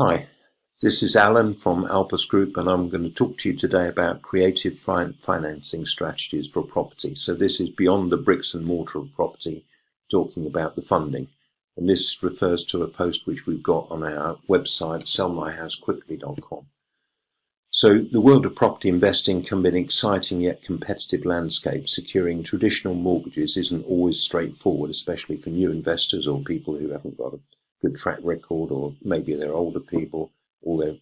Hi, this is Alan from Alpus Group, and I'm going to talk to you today about creative financing strategies for property. So this is beyond the bricks and mortar of property, talking about the funding. And this refers to a post which we've got on our website, sellmyhousequickly.com. So the world of property investing can be an exciting yet competitive landscape. Securing traditional mortgages isn't always straightforward, especially for new investors or people who haven't got a good track record, or maybe they're older people, all their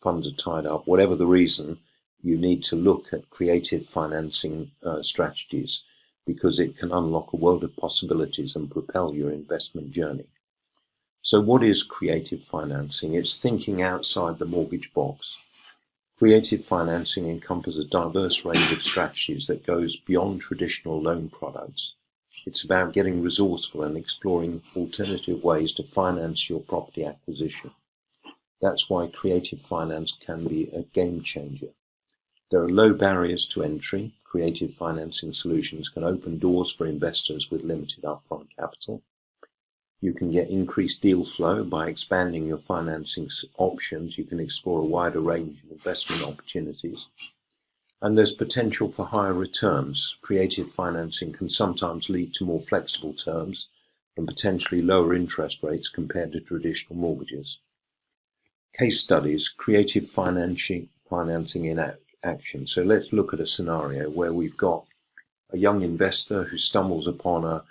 funds are tied up. Whatever the reason, you need to look at creative financing strategies, because it can unlock a world of possibilities and propel your investment journey. So what is creative financing? It's thinking outside the mortgage box. Creative financing encompasses a diverse range of strategies that goes beyond traditional loan products. It's about getting resourceful and exploring alternative ways to finance your property acquisition. That's why creative finance can be a game changer. There are low barriers to entry. Creative financing solutions can open doors for investors with limited upfront capital. You can get increased deal flow by expanding your financing options. You can explore a wider range of investment opportunities. And there's potential for higher returns. Creative financing can sometimes lead to more flexible terms and potentially lower interest rates compared to traditional mortgages. Case studies, creative financing in action. So let's look at a scenario where we've got a young investor who stumbles upon a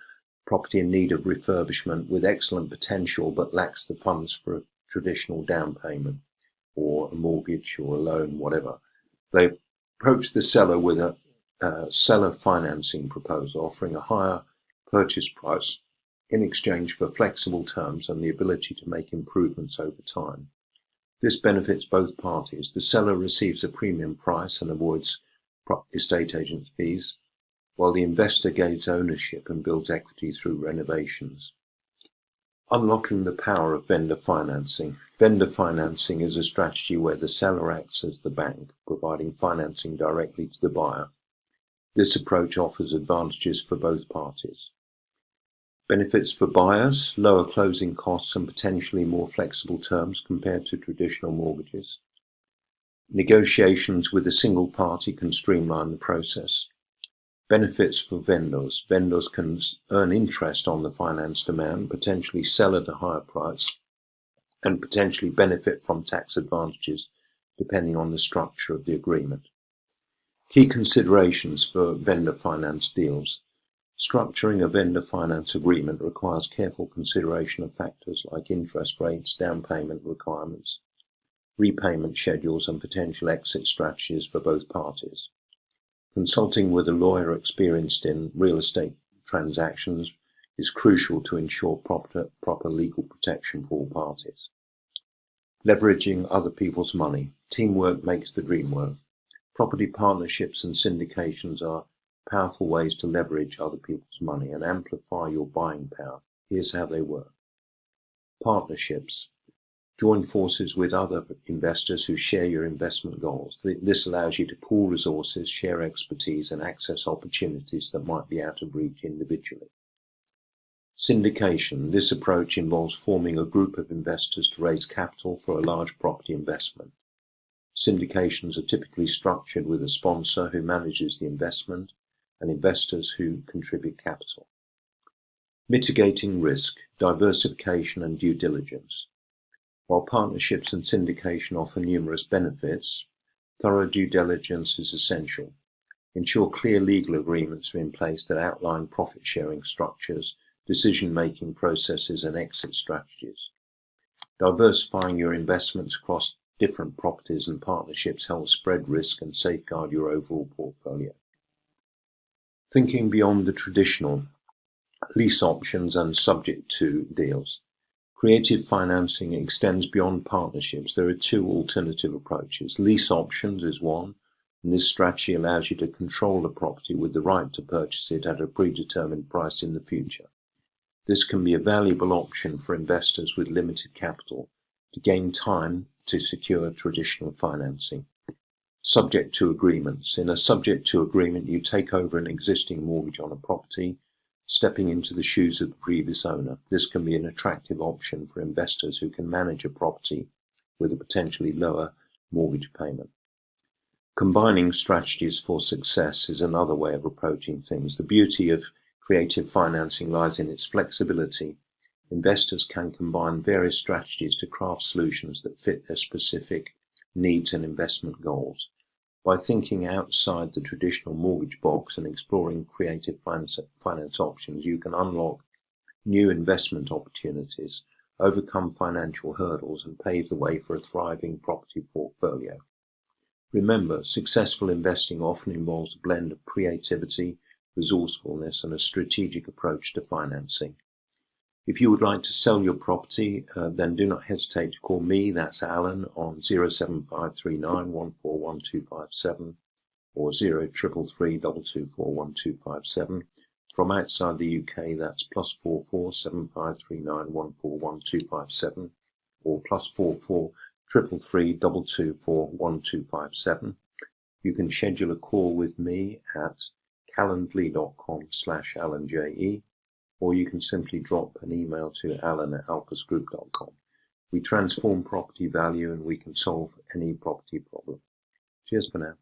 property in need of refurbishment with excellent potential but lacks the funds for a traditional down payment or a mortgage or a loan, whatever. They approach the seller with a seller financing proposal, offering a higher purchase price in exchange for flexible terms and the ability to make improvements over time. This benefits both parties. The seller receives a premium price and avoids estate agents' fees, while the investor gains ownership and builds equity through renovations. Unlocking the power of vendor financing. Vendor financing is a strategy where the seller acts as the bank, providing financing directly to the buyer. This approach offers advantages for both parties. Benefits for buyers: lower closing costs and potentially more flexible terms compared to traditional mortgages. Negotiations with a single party can streamline the process. Benefits for vendors. Vendors can earn interest on the finance demand, potentially sell at a higher price, and potentially benefit from tax advantages depending on the structure of the agreement. Key considerations for vendor finance deals. Structuring a vendor finance agreement requires careful consideration of factors like interest rates, down payment requirements, repayment schedules, and potential exit strategies for both parties. Consulting with a lawyer experienced in real estate transactions is crucial to ensure proper legal protection for all parties. Leveraging other people's money. Teamwork makes the dream work. Property partnerships and syndications are powerful ways to leverage other people's money and amplify your buying power. Here's how they work. Partnerships. Join forces with other investors who share your investment goals. This allows you to pool resources, share expertise, and access opportunities that might be out of reach individually. Syndication. This approach involves forming a group of investors to raise capital for a large property investment. Syndications are typically structured with a sponsor who manages the investment and investors who contribute capital. Mitigating risk, diversification, and due diligence. While partnerships and syndication offer numerous benefits, thorough due diligence is essential. Ensure clear legal agreements are in place that outline profit-sharing structures, decision-making processes, and exit strategies. Diversifying your investments across different properties and partnerships helps spread risk and safeguard your overall portfolio. Thinking beyond the traditional lease options and subject to deals. Creative financing extends beyond partnerships. There are two alternative approaches. Lease options is one, and this strategy allows you to control the property with the right to purchase it at a predetermined price in the future. This can be a valuable option for investors with limited capital to gain time to secure traditional financing. Subject to agreements. In a subject to agreement, you take over an existing mortgage on a property, stepping into the shoes of the previous owner. This can be an attractive option for investors who can manage a property with a potentially lower mortgage payment. Combining strategies for success is another way of approaching things. The beauty of creative financing lies in its flexibility. Investors can combine various strategies to craft solutions that fit their specific needs and investment goals. By thinking outside the traditional mortgage box and exploring creative finance options, you can unlock new investment opportunities, overcome financial hurdles, and pave the way for a thriving property portfolio. Remember, successful investing often involves a blend of creativity, resourcefulness, and a strategic approach to financing. If you would like to sell your property, then do not hesitate to call me, that's Alan, on 07539141257 or 0333224127. From outside the UK, that's +44 7539141257 or +44 333 You can schedule a call with me at calendly.com/AlanJE, or you can simply drop an email to alan@alpusgroup.com. We transform property value and we can solve any property problem. Cheers for now.